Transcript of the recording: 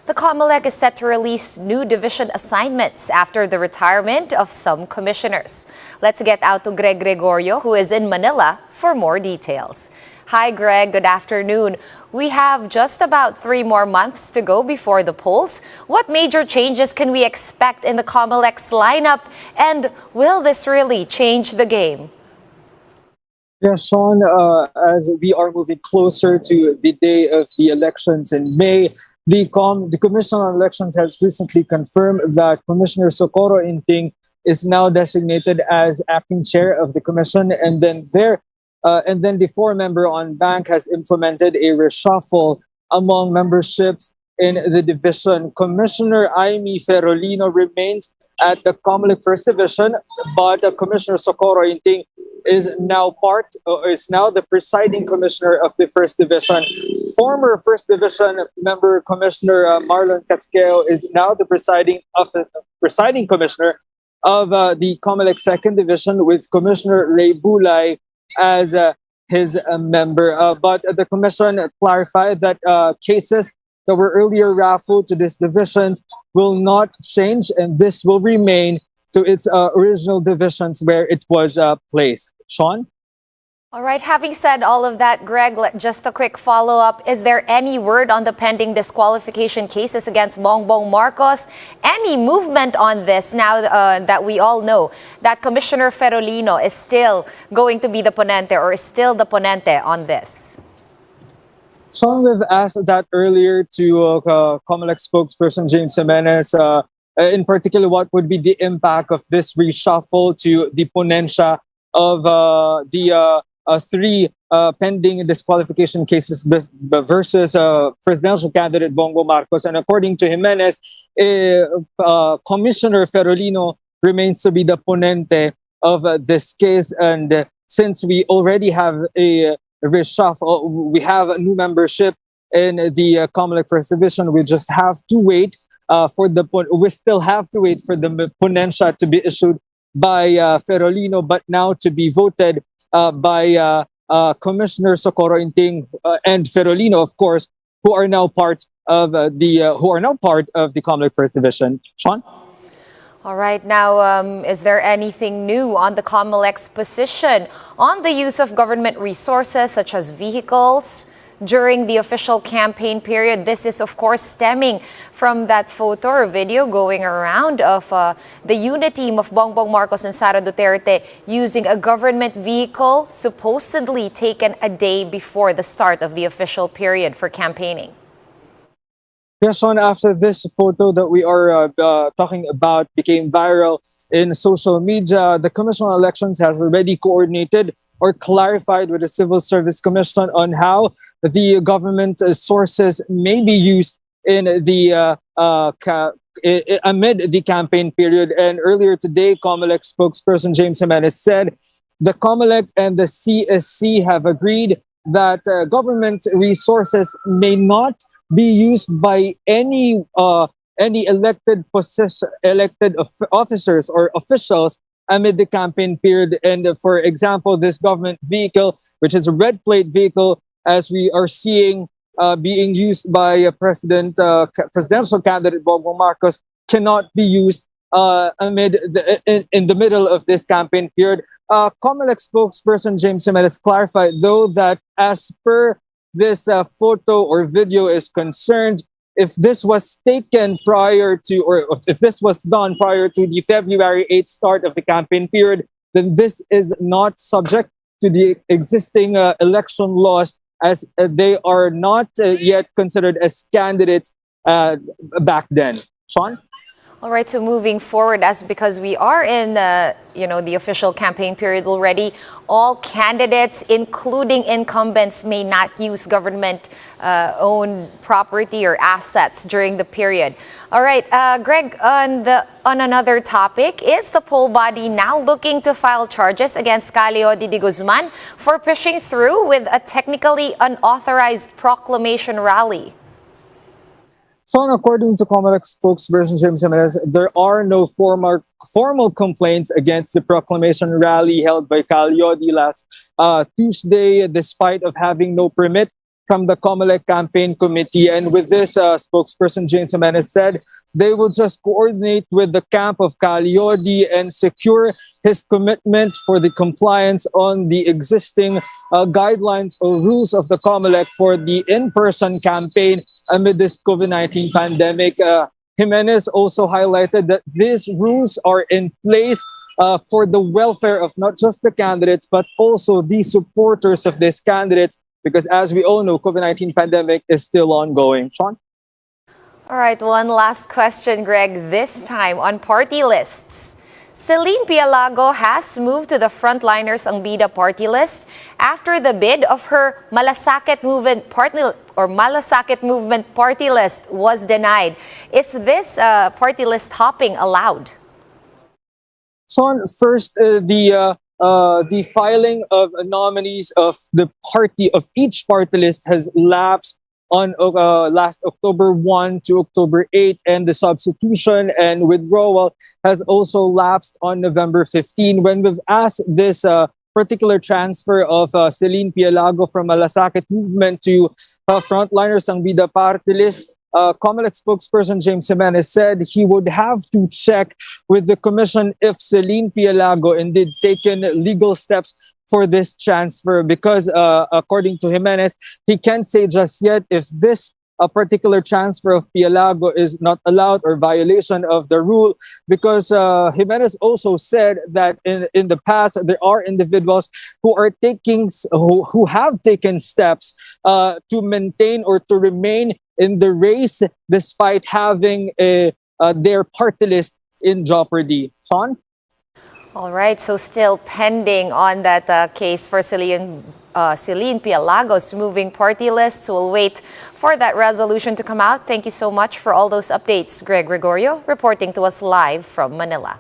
The COMELEC is set to release new division assignments after the retirement of some commissioners. Let's get out to Greg Gregorio, who is in Manila, for more details. Hi, Greg. Good afternoon. We have just about 3 more months to go before the polls. What major changes can we expect in the COMELEC's lineup, and will this really change the game? Yeah, Sean, as we are moving closer to the day of the elections in May, the Commission on Elections has recently confirmed that Commissioner Socorro Inting is now designated as acting chair of the commission, and then the 4-member on bank has implemented a reshuffle among memberships in the division. Commissioner Aimee Ferolino remains at the COMELEC First Division, but Commissioner Socorro Inting is now the presiding commissioner of the First Division. Former First Division member Commissioner Marlon Casqueo is now the presiding commissioner of the COMELEC Second Division, with Commissioner Ray Bulay as his member. But the commission clarified that cases that were earlier raffled to these divisions will not change, and this will remain to its original divisions where it was placed. Sean? All right, having said all of that, Greg, just a quick follow-up. Is there any word on the pending disqualification cases against Bongbong Marcos? Any movement on this now that we all know that Commissioner Ferolino is still going to be the ponente, or is still the ponente on this? Sean, we've asked that earlier to COMELEC spokesperson James Jimenez. In particular, what would be the impact of this reshuffle to the ponencia of the 3 pending disqualification cases versus presidential candidate Bongbong Marcos. And according to Jimenez, Commissioner Ferolino remains to be the ponente of this case. And since we already have a reshuffle, we have a new membership in the COMELEC First Division, we just have to wait we still have to wait for the ponencia to be issued by Ferolino, but now to be voted by Commissioner Socorro Inting and Ferolino, of course, who are now part of the COMELEC First Division. Sean? All right. Now, is there anything new on the COMELEC's position on the use of government resources such as vehicles during the official campaign period? This is, of course, stemming from that photo or video going around of the unit team of Bongbong Marcos and Sara Duterte using a government vehicle supposedly taken a day before the start of the official period for campaigning. Yes, Sean, after this photo that we are talking about became viral in social media, the Commission on Elections has already coordinated or clarified with the Civil Service Commission on how the government sources may be used in the amid the campaign period. And earlier today, COMELEC spokesperson James Jimenez said the COMELEC and the CSC have agreed that government resources may not be used by any elected officers or officials amid the campaign period. And for example, this government vehicle, which is a red plate vehicle, as we are seeing being used by presidential candidate Bongbong Marcos, cannot be used in the middle of this campaign period. COMELEC spokesperson James Jimenez clarified, though, that as per this photo or video is concerned, if this was taken prior to, or if this was done prior to the February 8th start of the campaign period, then this is not subject to the existing election laws, as they are not yet considered as candidates back then. Sean? All right, so moving forward, because we are in the official campaign period already, all candidates, including incumbents, may not use government owned property or assets during the period. All right, Greg, on another topic, is the poll body now looking to file charges against Kaliod for pushing through with a technically unauthorized proclamation rally? So, according to COMELEC spokesperson James Jimenez, there are no formal complaints against the proclamation rally held by Kaliod last Tuesday, despite of having no permit from the COMELEC campaign committee. And with this, spokesperson James Jimenez said they will just coordinate with the camp of Kaliod and secure his commitment for the compliance on the existing guidelines or rules of the COMELEC for the in-person campaign amid this COVID-19 pandemic. Jimenez also highlighted that these rules are in place for the welfare of not just the candidates, but also the supporters of these candidates, because as we all know, COVID-19 pandemic is still ongoing. Sean? All right, one last question, Greg, this time on party lists. Celine Pialago has moved to the Frontliners ang Bida party list after the bid of her Malasakit Movement party list was denied. Is this party list hopping allowed? Sean, first, the filing of nominees of the party of each party list has lapsed on last October 1 to October 8, and the substitution and withdrawal has also lapsed on November 15. When we've asked this particular transfer of Celine Pialago from Malasakit Movement to Frontliners ang Bida party list, COMELEC spokesperson James Jimenez said he would have to check with the commission if Celine Pialago indeed taken legal steps for this transfer, because according to Jimenez, he can't say just yet if this particular transfer of Pialago is not allowed or violation of the rule, because Jimenez also said that in the past there are individuals who are who have taken steps to maintain or to remain in the race despite having their party list in jeopardy. Sean? All right, so still pending on that case for Celine Pialago's moving party lists. We'll wait for that resolution to come out. Thank you so much for all those updates. Greg Gregorio reporting to us live from Manila.